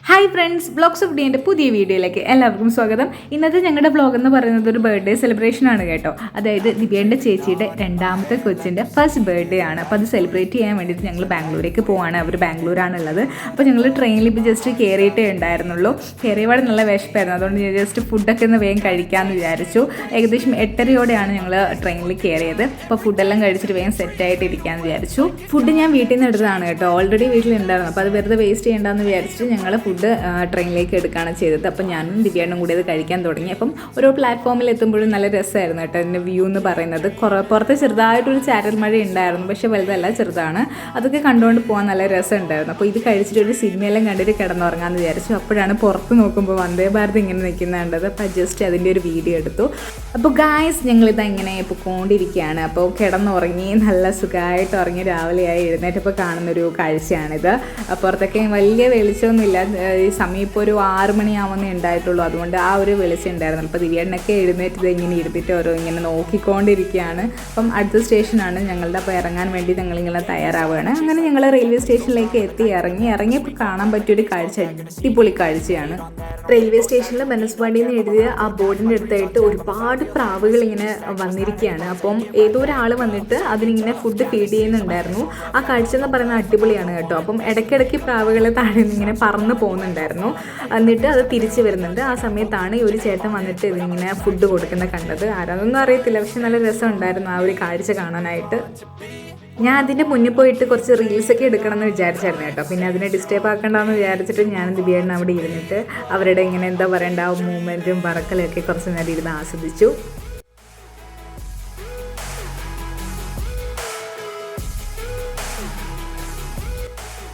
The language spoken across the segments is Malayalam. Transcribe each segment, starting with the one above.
ഹായ് ഫ്രണ്ട്സ്, ബ്ലോഗ്സ് ഓഫ് ഡിയുടെ പുതിയ വീഡിയോയിലേക്ക് എല്ലാവർക്കും സ്വാഗതം. ഇന്നത്തെ ഞങ്ങളുടെ ബ്ലോഗ് എന്ന് പറയുന്നത് ഒരു ബർത്ത്ഡേ സെലിബ്രേഷൻ ആണ് കേട്ടോ. അതായത് ദിവ്യേൻ്റെ ചേച്ചിയുടെ രണ്ടാമത്തെ കൊച്ചിൻ്റെ ഫസ്റ്റ് ബർത്ത്ഡേ ആണ്. അപ്പോൾ അത് സെലിബ്രേറ്റ് ചെയ്യാൻ വേണ്ടിയിട്ട് ഞങ്ങൾ ബാംഗ്ലൂരേക്ക് പോവാണ്. അവർ ബാംഗ്ലൂരാണുള്ളത്. അപ്പോൾ ഞങ്ങൾ ട്രെയിനിൽ ഇപ്പോൾ ജസ്റ്റ് കയറിയിട്ടേ ഉണ്ടായിരുന്നുള്ളൂ. കയറിയപാട് നല്ല വിശപ്പായിരുന്നു. അതുകൊണ്ട് ഞാൻ ജസ്റ്റ് ഫുഡൊക്കെ ഒന്ന് വേഗം കഴിക്കാമെന്ന് വിചാരിച്ചു. ഏകദേശം 8:30 ഞങ്ങൾ ട്രെയിനിൽ കയറിയത്. അപ്പോൾ ഫുഡെല്ലാം കഴിച്ചിട്ട് വേഗം സെറ്റായിട്ട് ഇരിക്കാമെന്ന് വിചാരിച്ചു. ഫുഡ് ഞാൻ വീട്ടിൽ നിന്ന് എടുത്തതാണ് കേട്ടോ. ഓൾറെഡി വീട്ടിലുണ്ടായിരുന്നു. അപ്പോൾ അത് വെറുതെ വേസ്റ്റ് ചെയ്യേണ്ടെന്ന് വിചാരിച്ചിട്ട് ഞങ്ങൾ ഫുഡ് ട്രെയിനിലേക്ക് എടുക്കുകയാണ് ചെയ്തത്. അപ്പം ഞാനും ദിവ്യേണ്ണും കൂടി അത് കഴിക്കാൻ തുടങ്ങി. അപ്പം ഓരോ പ്ലാറ്റ്ഫോമിൽ എത്തുമ്പോഴും നല്ല രസമായിരുന്നു കേട്ടോ അതിൻ്റെ വ്യൂ എന്ന് പറയുന്നത്. പുറത്ത് ചെറുതായിട്ടൊരു ചാരൽ മഴ ഉണ്ടായിരുന്നു, പക്ഷേ വലുതല്ല, ചെറുതാണ്. അതൊക്കെ കണ്ടുകൊണ്ട് പോകാൻ നല്ല രസമുണ്ടായിരുന്നു. അപ്പോൾ ഇത് കഴിച്ചിട്ട് ഒരു സിനിമയെല്ലാം കണ്ടിട്ട് കിടന്നുറങ്ങാമെന്ന് വിചാരിച്ചു. അപ്പോഴാണ് പുറത്ത് നോക്കുമ്പോൾ വന്ദേ ഭാരത് ഇങ്ങനെ നിൽക്കുന്ന കണ്ടത്. അപ്പോൾ ജസ്റ്റ് അതിൻ്റെ ഒരു വീഡിയോ എടുത്തു. അപ്പോൾ ഗായ്സ്, ഞങ്ങളിത് ഇങ്ങനെ പൊക്കോണ്ടിരിക്കുകയാണ്. അപ്പോൾ കിടന്നുറങ്ങി നല്ല സുഖമായിട്ട് ഉറങ്ങി രാവിലെയായി എഴുന്നേറ്റപ്പോൾ കാണുന്നൊരു കാഴ്ചയാണിത്. പുറത്തൊക്കെ വലിയ വെളിച്ചമൊന്നുമില്ല. ഈ സമയം ഇപ്പോൾ ഒരു 6 മണിയാവുന്നേ ഉണ്ടായിട്ടുള്ളൂ. അതുകൊണ്ട് ആ ഒരു വെളിച്ചം ഉണ്ടായിരുന്നു. അപ്പോൾ ദിവ്യേണ്ണൊക്കെ എഴുന്നേറ്റ് ഇങ്ങനെ ഇരുന്നിട്ട് ഓരോ ഇങ്ങനെ നോക്കിക്കൊണ്ടിരിക്കുകയാണ്. അപ്പം അടുത്ത സ്റ്റേഷനാണ് ഞങ്ങളുടെ. അപ്പോൾ ഇറങ്ങാൻ വേണ്ടി ഞങ്ങളിങ്ങനെ തയ്യാറാവുകയാണ്. അങ്ങനെ ഞങ്ങൾ റെയിൽവേ സ്റ്റേഷനിലേക്ക് ഇറങ്ങിയപ്പോൾ കാണാൻ പറ്റിയൊരു കാഴ്ച അടിപൊളി കാഴ്ചയാണ്. റെയിൽവേ സ്റ്റേഷനിൽ മനസ്സുപാടിന്ന് എഴുതിയ ആ ബോർഡിൻ്റെ അടുത്തായിട്ട് ഒരുപാട് പ്രാവുകൾ ഇങ്ങനെ വന്നിരിക്കുകയാണ്. അപ്പം ഏതോ ഒരാൾ വന്നിട്ട് അതിനിങ്ങനെ ഫുഡ് ഫീഡ് ചെയ്യുന്നുണ്ടായിരുന്നു. ആ കാഴ്ച എന്ന് പറയുന്നത് അടിപൊളിയാണ് കേട്ടോ. അപ്പം ഇടയ്ക്കിടയ്ക്ക് പ്രാവുകളെ താഴെ ഇങ്ങനെ പറന്ന് പോകുന്നുണ്ടായിരുന്നു. എന്നിട്ട് അത് തിരിച്ച് വരുന്നുണ്ട്. ആ സമയത്താണ് ഈ ഒരു ചേട്ടൻ വന്നിട്ട് ഇതിങ്ങനെ ഫുഡ് കൊടുക്കുന്നത് കണ്ടത്. ആരാന്നൊന്നും അറിയത്തില്ല, പക്ഷെ നല്ല രസമുണ്ടായിരുന്നു ആ ഒരു കാഴ്ച കാണാനായിട്ട്. ഞാൻ അതിൻ്റെ മുന്നിൽ പോയിട്ട് കുറച്ച് റീൽസൊക്കെ എടുക്കണം എന്ന് വിചാരിച്ചായിരുന്നു കേട്ടോ. പിന്നെ അതിനെ ഡിസ്റ്റർബ് ആക്കണ്ടെന്ന് വിചാരിച്ചിട്ട് ഞാൻ ദിവ്യേണ്ണ അവിടെ ഇരുന്നിട്ട് അവരുടെ ഇങ്ങനെ എന്താ പറയേണ്ട ആ മൂവ്മെൻറ്റും പറക്കലൊക്കെ കുറച്ച് നേരം ഇരുന്ന് ആസ്വദിച്ചു.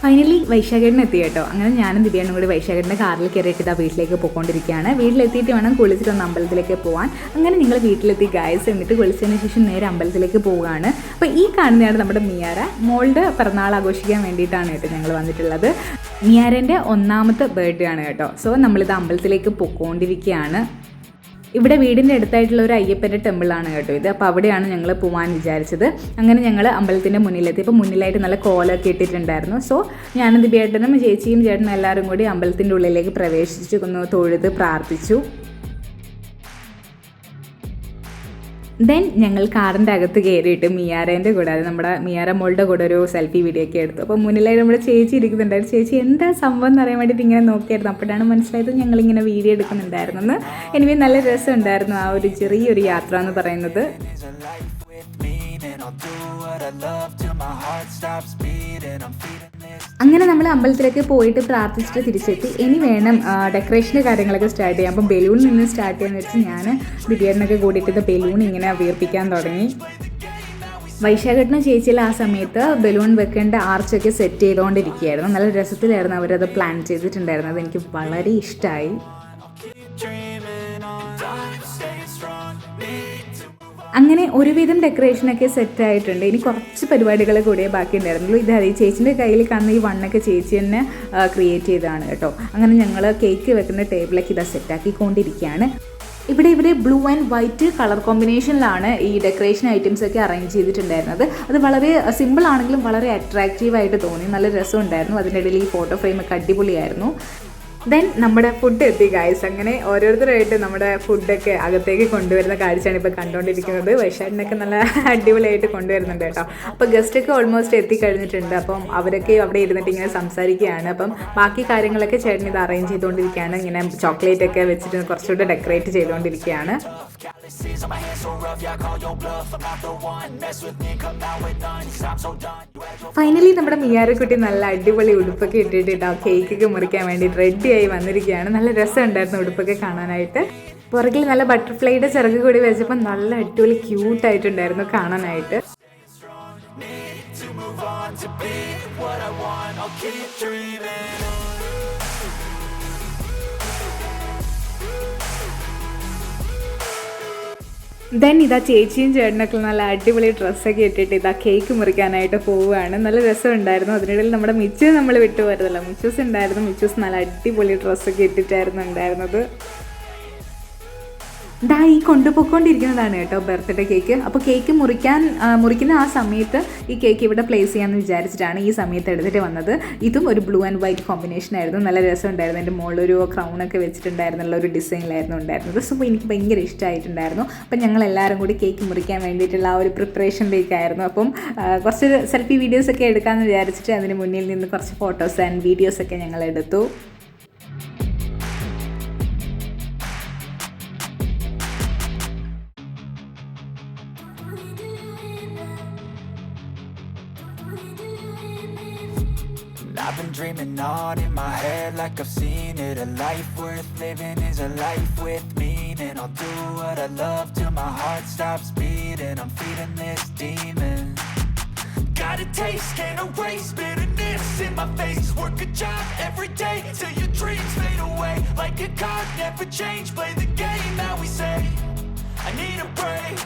ഫൈനലി വൈശാഖേട്ടന് എത്തി കേട്ടോ. അങ്ങനെ ഞാനും ദിവ്യേണ്ണും കൂടി വൈശാഖേട്ടൻ്റെ കാറിൽ കയറിയിട്ട് ഇതാ വീട്ടിലേക്ക് പോയിക്കൊണ്ടിരിക്കുകയാണ്. വീട്ടിലെത്തിയിട്ട് വേണം കുളിച്ചിട്ടൊന്ന് അമ്പലത്തിലേക്ക് പോകാൻ. അങ്ങനെ നിങ്ങൾ വീട്ടിലെത്തി ഗായ്സ്. എന്നിട്ട് കുളിച്ചതിന് ശേഷം നേരെ അമ്പലത്തിലേക്ക് പോവുകയാണ്. അപ്പോൾ ഈ കാണുന്നതാണ് നമ്മുടെ മിയാര. മോളുടെ പിറന്നാൾ ആഘോഷിക്കാൻ വേണ്ടിയിട്ടാണ് കേട്ടോ ഞങ്ങൾ വന്നിട്ടുള്ളത്. മിയാരൻ്റെ 1ാമത്തെ ബർത്ത്ഡേ ആണ് കേട്ടോ. സോ നമ്മളിത് അമ്പലത്തിലേക്ക് പോയിക്കൊണ്ടിരിക്കുകയാണ്. ഇവിടെ വീടിൻ്റെ അടുത്തായിട്ടുള്ള ഒരു അയ്യപ്പൻ്റെ ടെമ്പിളാണ് കേട്ടോ ഇത്. അപ്പോൾ അവിടെയാണ് ഞങ്ങൾ പോകാൻ വിചാരിച്ചത്. അങ്ങനെ ഞങ്ങൾ അമ്പലത്തിൻ്റെ മുന്നിലെത്തി. ഇപ്പോൾ മുന്നിലായിട്ട് നല്ല കോലമൊക്കെ ഇട്ടിട്ടുണ്ടായിരുന്നു. സോ ഞാനും ദിവ്യേട്ടനും ചേച്ചിയും ചേട്ടനും എല്ലാവരും കൂടി അമ്പലത്തിൻ്റെ ഉള്ളിലേക്ക് പ്രവേശിച്ച് ഒന്ന് തൊഴുത് പ്രാർത്ഥിച്ചു. ദെൻ ഞങ്ങൾ കാറിൻ്റെ അകത്ത് കയറിയിട്ട് മിയാരേൻ്റെ കൂടെ, അത് നമ്മുടെ മിയാര മോളുടെ കൂടെ ഒരു സെൽഫി വീഡിയോ ഒക്കെ എടുത്തു. അപ്പോൾ മുന്നിലായി നമ്മുടെ ചേച്ചി ഇരിക്കുന്നുണ്ടായിരുന്നു. ചേച്ചി എന്താ സംഭവം എന്ന് അറിയാൻ വേണ്ടിയിട്ട് ഇങ്ങനെ നോക്കിയായിരുന്നു. അപ്പോഴാണ് മനസ്സിലായത് ഞങ്ങളിങ്ങനെ വീഡിയോ എടുക്കുന്നുണ്ടായിരുന്നെന്ന്. എനിവേ നല്ല രസമുണ്ടായിരുന്നു ആ ഒരു ചെറിയൊരു യാത്ര എന്ന് പറയുന്നത്. അങ്ങനെ നമ്മൾ അമ്പലത്തിലേക്ക് പോയിട്ട് പ്രാർത്ഥിച്ചിട്ട് തിരിച്ചെത്തി. ഇനി വേണം ഡെക്കറേഷൻ്റെ കാര്യങ്ങളൊക്കെ സ്റ്റാർട്ട് ചെയ്യാം. അപ്പം ബലൂണിൽ നിന്ന് സ്റ്റാർട്ട് ചെയ്യാന്ന് വെച്ച് ഞാൻ ദിവ്യേണ്ണൊക്കെ കൂടിയിട്ട് ബലൂൺ ഇങ്ങനെ വീർപ്പിക്കാൻ തുടങ്ങി. വൈശാഖേട്ടനും ചേച്ചിയിൽ ആ സമയത്ത് ബലൂൺ വെക്കേണ്ട ആർച്ചൊക്കെ സെറ്റ് ചെയ്തുകൊണ്ടിരിക്കുകയായിരുന്നു. നല്ല രസത്തിലായിരുന്നു അവരത് പ്ലാൻ ചെയ്തിട്ടുണ്ടായിരുന്നത്. എനിക്ക് വളരെ ഇഷ്ടമായി. അങ്ങനെ ഒരുവിധം ഡെക്കറേഷനൊക്കെ സെറ്റായിട്ടുണ്ട്. ഇനി കുറച്ച് പരിപാടികൾ കൂടിയേ ബാക്കി ഉണ്ടായിരുന്നുള്ളൂ. ഇത് ഈ ചേച്ചിൻ്റെ കയ്യിൽ കാണുന്ന ഈ വണ്ണൊക്കെ ചേച്ചി തന്നെ ക്രിയേറ്റ് ചെയ്തതാണ് കേട്ടോ. അങ്ങനെ ഞങ്ങൾ കേക്ക് വെക്കുന്ന ടേബിളൊക്കെ ഇതാ സെറ്റാക്കിക്കൊണ്ടിരിക്കുകയാണ്. ഇവിടെ ബ്ലൂ ആൻഡ് വൈറ്റ് കളർ കോമ്പിനേഷനിലാണ് ഈ ഡെക്കറേഷൻ ഐറ്റംസ് ഒക്കെ അറേഞ്ച് ചെയ്തിട്ടുണ്ടായിരുന്നത്. അത് വളരെ സിമ്പിൾ ആണെങ്കിലും വളരെ അട്രാക്റ്റീവായിട്ട് തോന്നി. നല്ല രസമുണ്ടായിരുന്നു. അതിൻ്റെ ഇടയിൽ ഈ ഫോട്ടോ ഫ്രെയിമൊക്കെ അടിപൊളിയായിരുന്നു. ദെൻ നമ്മുടെ ഫുഡ് എത്തി ഗായ്സ്. അങ്ങനെ ഓരോരുത്തരായിട്ട് നമ്മുടെ ഫുഡൊക്കെ അകത്തേക്ക് കൊണ്ടുവരുന്ന കാഴ്ചയാണ് ഇപ്പോൾ കണ്ടുകൊണ്ടിരിക്കുന്നത്. വൈശാഖിനൊക്കെ നല്ല അടിപൊളിയായിട്ട് കൊണ്ടുവരുന്നുണ്ട് കേട്ടോ. അപ്പോൾ ഗസ്റ്റൊക്കെ ഓൾമോസ്റ്റ് എത്തിക്കഴിഞ്ഞിട്ടുണ്ട്. അപ്പം അവരൊക്കെ അവിടെ ഇരുന്നിട്ട് ഇങ്ങനെ സംസാരിക്കുകയാണ്. അപ്പം ബാക്കി കാര്യങ്ങളൊക്കെ ചേട്ടൻ ഇത് അറേഞ്ച് ചെയ്തുകൊണ്ടിരിക്കുകയാണ്. ഇങ്ങനെ ചോക്ലേറ്റ് ഒക്കെ വെച്ചിട്ട് കുറച്ചുകൂടെ ഡെക്കറേറ്റ് ചെയ്തുകൊണ്ടിരിക്കുകയാണ്. ഫൈനലി നമ്മുടെ മിയാരക്കുട്ടി നല്ല അടിപൊളി ഉടുപ്പൊക്കെ ഇട്ടിട്ട് ആ കേക്കൊക്കെ മുറിക്കാൻ വേണ്ടി റെഡിയായി വന്നിരിക്കുകയാണ്. നല്ല രസമുണ്ടായിരുന്നു ഉടുപ്പൊക്കെ കാണാനായിട്ട്. പുറകിൽ നല്ല ബട്ടർഫ്ലൈയുടെ ചിറക് കൂടി വെച്ചപ്പോൾ നല്ല അടിപൊളി ക്യൂട്ടായിട്ടുണ്ടായിരുന്നു കാണാനായിട്ട്. ദെൻ ഇതാ ചേച്ചിയും ചേട്ടനൊക്കെ നല്ല അടിപൊളി ഡ്രസ്സൊക്കെ ഇട്ടിട്ട് ഇതാ കേക്ക് മുറിക്കാനായിട്ട് പോവുകയാണ്. നല്ല രസമുണ്ടായിരുന്നു. അതിനിടയിൽ നമ്മുടെ മിച്ചു നമ്മൾ വിട്ടുപോരുതല്ലോ. മിച്ചൂസ് ഉണ്ടായിരുന്നു. മിച്ചൂസ് നല്ല അടിപൊളി ഡ്രസ്സൊക്കെ ഇട്ടിട്ടായിരുന്നു ഉണ്ടായിരുന്നത്. ദാ ഈ കൊണ്ടുപോയിക്കൊണ്ടിരിക്കുന്നതാണ് കേട്ടോ ബർത്ത്ഡേ കേക്ക്. അപ്പോൾ കേക്ക് മുറിക്കുന്ന ആ സമയത്ത് ഈ കേക്ക് ഇവിടെ പ്ലേസ് ചെയ്യാമെന്ന് വിചാരിച്ചിട്ടാണ് ഈ സമയത്ത് എടുത്തിട്ട് വന്നത്. ഇതും ഒരു ബ്ലൂ ആൻഡ് വൈറ്റ് കോമ്പിനേഷൻ ആയിരുന്നു. നല്ല രസമുണ്ടായിരുന്നു. എൻ്റെ മുകളിലൊരു ക്രൗണൊക്കെ വെച്ചിട്ടുണ്ടായിരുന്നുള്ള ഒരു ഡിസൈനിലായിരുന്നു ഉണ്ടായിരുന്നത്. സോ എനിക്ക് ഭയങ്കര ഇഷ്ടമായിട്ടുണ്ടായിരുന്നു. അപ്പം ഞങ്ങൾ എല്ലാവരും കൂടി കേക്ക് മുറിക്കാൻ വേണ്ടിയിട്ടുള്ള ആ ഒരു പ്രിപ്പറേഷനിലേക്കായിരുന്നു. അപ്പം കുറച്ച് സെൽഫി വീഡിയോസൊക്കെ എടുക്കാമെന്ന് വിചാരിച്ചിട്ട് അതിന് മുന്നിൽ നിന്ന് കുറച്ച് ഫോട്ടോസ് ആൻഡ് വീഡിയോസൊക്കെ ഞങ്ങൾ എടുത്തു. I've been dreaming on in my head like I've seen it. A life worth living is a life with meaning. I'll do what I love till my heart stops beating. I'm feeding this demon. Got a taste, can't erase bitterness in my face. Work a job every day till your dreams fade away. Like a card, never change. Play the game that we say. I need a break.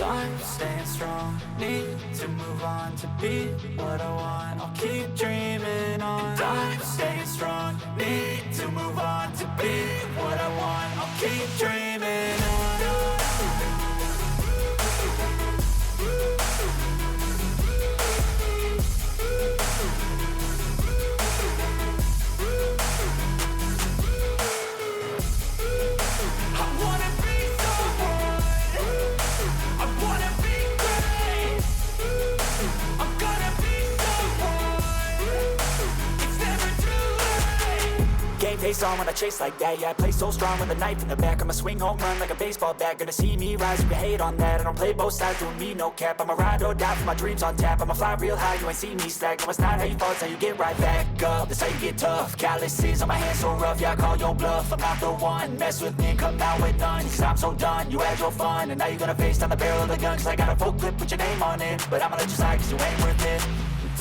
I'm staying strong, need to move on to be what I want. I'll keep dreaming on. I'm staying strong, need to move on to be what I want. I'll keep dreaming on. Face on when I chase like that, yeah, I play so strong with a knife in the back. I'ma swing home run like a baseball bat. Gonna see me rise if you hate on that. I don't play both sides, doing me no cap. I'ma ride or die for my dreams on tap. I'ma fly real high, you ain't see me slack. No, it's not how you fall, it's how you get right back up. That's how you get tough. Calluses on my hands so rough, yeah, I call your bluff. I'm not the one, mess with me and come out with none. Cause I'm so done, you had your fun. And now you're gonna face down the barrel of the gun. Cause I got a full clip with your name on it. But I'ma let you slide cause you ain't worth it.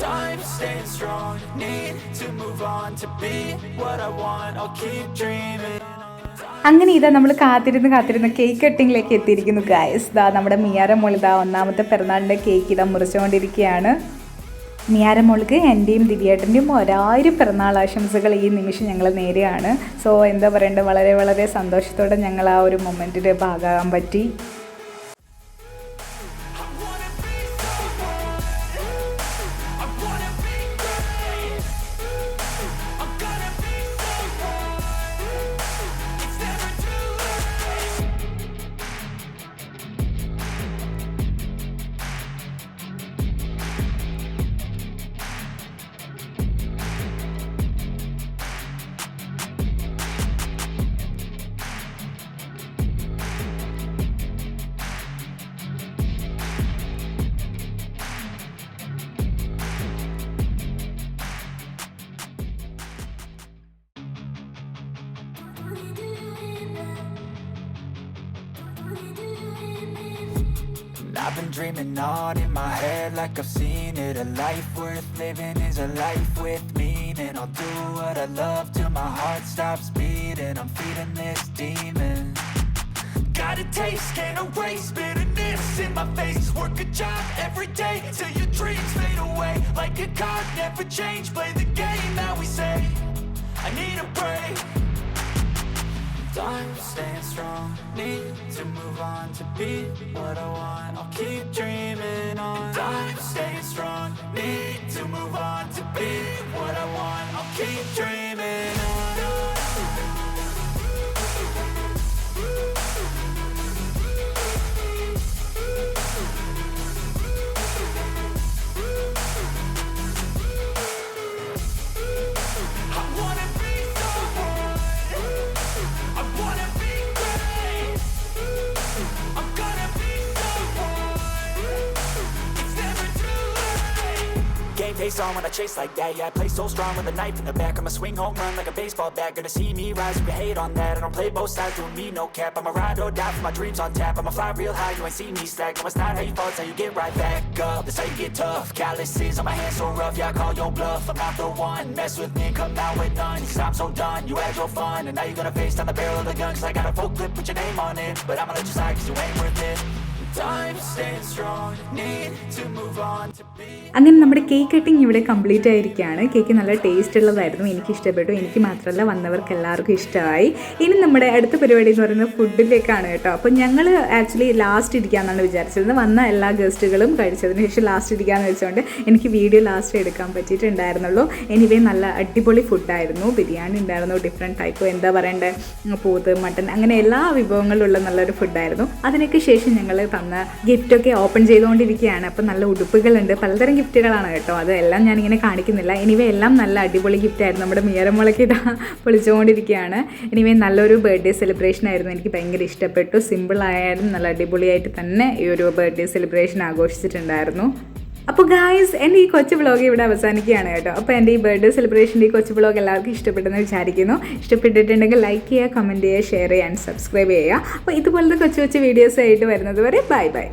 I'm staying strong, need to move on to be what I want. I'll keep dreaming. അങ്ങനെ ഇതാ നമ്മൾ കാത്തിരുന്ന് കേക്ക് കട്ടിങ്ങിലേക്ക് എത്തിയിരിക്കുന്നു ഗായ്സ്. ഇതാ നമ്മുടെ മിയാര മോൾ ഇതാ ഒന്നാമത്തെ പിറന്നാളിൻ്റെ കേക്ക് ഇതാ മുറിച്ചുകൊണ്ടിരിക്കുകയാണ്. മിയാര മോൾക്ക് എൻ്റെയും ദിവ്യേട്ടൻ്റെയും 1000 പിറന്നാൾ ആശംസകൾ ഈ നിമിഷം ഞങ്ങൾ നേരെയാണ്. സോ എന്താ പറയേണ്ടത്, വളരെ വളരെ സന്തോഷത്തോടെ ഞങ്ങൾ ആ ഒരു മൊമെൻറ്റിൽ ഭാഗമാകാൻ പറ്റി. I've been dreaming on in my head like I've seen it. A life worth living is a life with meaning. I'll do what I love till my heart stops beating. I'm feeding this demon. Got a taste, can't erase bitterness in my face. Work a job every day till your dreams fade away. Like a card, never change. Play the game that we say. I need a break. I'm staying strong, need to move on to be what I want. I'll keep dreaming on. I'm staying strong, need to move on to be what I want. I'll keep dreaming on. Face on when I chase like that, yeah, I play so strong with a knife in the back. I'ma swing home run like a baseball bat. Gonna see me rise if you hate on that. I don't play both sides, doing me no cap. I'ma ride or die for my dreams on tap. I'ma fly real high, you ain't see me slack. No, it's not how you fall, it's how you get right back up. That's how you get tough. Calluses on my hands so rough, yeah, I call your bluff. I'm not the one, mess with me and come out with none. Cause I'm so done, you had your fun. And now you're gonna face down the barrel of the gun. Cause I got a full clip with your name on it. But I'ma let you slide cause you ain't worth it. time, staying strong, need to move on to be. അങ്ങനെ നമ്മുടെ കേക്ക് കട്ടിങ് ഇവിടെ കംപ്ലീറ്റ് ആയിരിക്കുകയാണ്. കേക്ക് നല്ല ടേസ്റ്റ് ഉള്ളതായിരുന്നു, എനിക്ക് ഇഷ്ടപ്പെട്ടു. എനിക്ക് മാത്രമല്ല വന്നവർക്ക് എല്ലാവർക്കും ഇഷ്ടമായി. ഇനി നമ്മുടെ അടുത്ത പരിപാടി എന്ന് പറയുന്നത് ഫുഡിലേക്കാണ് കേട്ടോ. അപ്പോൾ ഞങ്ങൾ ആക്ച്വലി ലാസ്റ്റ് ഇരിക്കാമെന്നാണ് വിചാരിച്ചിരുന്നത്. വന്ന എല്ലാ ഗസ്റ്റുകളും കഴിച്ചതിന് ശേഷം ലാസ്റ്റ് ഇരിക്കാമെന്ന് വെച്ചുകൊണ്ട് എനിക്ക് വീഡിയോ ലാസ്റ്റ് എടുക്കാൻ പറ്റിയിട്ടുണ്ടായിരുന്നുള്ളൂ. എനിവേ നല്ല അടിപൊളി ഫുഡായിരുന്നു. ബിരിയാണി ഉണ്ടായിരുന്നു, ഡിഫറെൻറ്റ് ടൈപ്പ്, എന്താ പറയണ്ടേ, പോത്ത്, മട്ടൻ, അങ്ങനെ എല്ലാ വിഭവങ്ങളുള്ള നല്ലൊരു ഫുഡായിരുന്നു. അതിനൊക്കെ ശേഷം ഞങ്ങൾ തന്ന ഗിഫ്റ്റൊക്കെ ഓപ്പൺ ചെയ്തുകൊണ്ടിരിക്കുകയാണ്. അപ്പോൾ നല്ല ഉടുപ്പുകളുണ്ട്, പലതരം ഗിഫ്റ്റുകളാണ് കേട്ടോ. അതെല്ലാം ഞാനിങ്ങനെ കാണിക്കുന്നില്ല. എനിവേ എല്ലാം നല്ല അടിപൊളി ഗിഫ്റ്റായിരുന്നു. നമ്മുടെ മിയറമുളക്ക് പൊളിച്ചുകൊണ്ടിരിക്കുകയാണ്. എനിവേ നല്ലൊരു ബർത്ത്ഡേ സെലിബ്രേഷൻ ആയിരുന്നു. എനിക്ക് ഭയങ്കര ഇഷ്ടപ്പെട്ടു. സിമ്പിളായാലും നല്ല അടിപൊളിയായിട്ട് തന്നെ ഈ ഒരു ബർത്ത്ഡേ സെലിബ്രേഷൻ ആഘോഷിച്ചിട്ടുണ്ടായിരുന്നു. അപ്പോൾ ഗായ്സ്, എൻ്റെ ഈ കൊച്ചു വ്ളോഗ് ഇവിടെ അവസാനിക്കുകയാണ് കേട്ടോ. അപ്പോൾ എൻ്റെ ഈ ബർത്ത്ഡേ സെലിബ്രേഷൻ്റെ ഈ കൊച്ചു വ്ളോഗ് എല്ലാവർക്കും ഇഷ്ടപ്പെട്ടെന്ന് വിചാരിക്കുന്നു. ഇഷ്ടപ്പെട്ടിട്ടുണ്ടെങ്കിൽ ലൈക്ക് ചെയ്യുക, കമൻറ്റ് ചെയ്യുക, ഷെയർ ചെയ്യുക, ആൻഡ് സബ്സ്ക്രൈബ് ചെയ്യുക. അപ്പോൾ ഇതുപോലത്തെ കൊച്ചു കൊച്ചു വീഡിയോസ് ആയിട്ട് വരുന്നത് വരെ ബൈ ബൈ.